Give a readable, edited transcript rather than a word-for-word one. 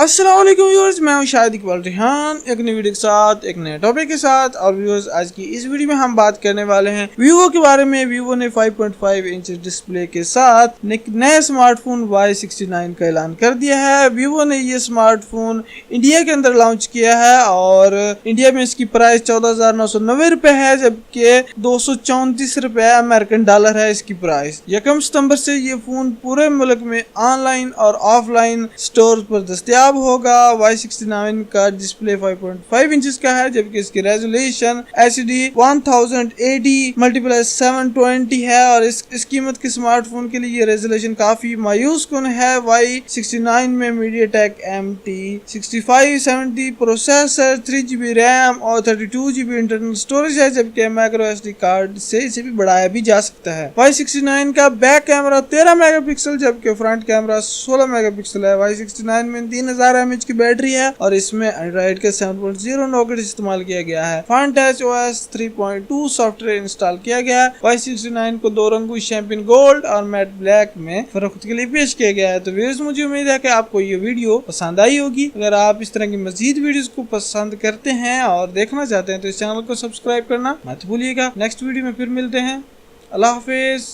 अस्सलाम वालेकुम व्यूअर्स, मैं हूं शाहिद इकबाल रिहान एक नई वीडियो के साथ एक नए टॉपिक के साथ। और व्यूअर्स, आज की इस वीडियो में हम बात करने वाले हैं वीवो के बारे में। वीवो ने 5.5 इंच डिस्प्ले के साथ नए स्मार्टफोन Y69 का ऐलान कर दिया है। वीवो ने ये स्मार्टफोन इंडिया के अंदर लॉन्च किया है और इंडिया में इसकी प्राइस 14,990 रुपए है, जबकि 234 रुपए अमेरिकन डॉलर है इसकी प्राइस। 1 सितंबर से ये फोन पूरे मुल्क में ऑनलाइन और ऑफलाइन स्टोर पर दस्तियाब होगा। Y69 का डिस्प्ले 5.5 इंच का है, जबकि इसकी रेजोल्यूशन HD 1080x720 है और इस कीमत के स्मार्टफोन के लिए ये रेजोल्यूशन काफी मायूस कुन है। Y69 में MediaTek MT6570 processor, 3GB RAM और 32GB इंटरनल स्टोरेज है, जबकि माइक्रो SD कार्ड से इसे भी बढ़ाया भी जा सकता है। Y69 का बैक कैमरा 13 मेगापिक्सल जबकि फ्रंट कैमरा 16 मेगापिक्सल है। Y69 में 3000 mAh की बैटरी है और इसमें एंड्रॉइड के 7.0 नोकेट इस्तेमाल किया गया है। FunTouchOS 3.2 सॉफ्टवेयर इंस्टॉल किया गया है। Y69 को 2 रंगों चैंपियन गोल्ड और मैट ब्लैक में फरोख्त के लिए पेश किया गया है। तो व्यूअर्स, मुझे उम्मीद है कि आपको ये वीडियो पसंद आई होगी। अगर आप इस तरह की मजीद वीडियोस को पसंद करते हैं और देखना चाहते हैं तो इस चैनल को सब्सक्राइब करना मत भूलिएगा। नेक्स्ट वीडियो में फिर मिलते हैं। अल्लाह हाफिज।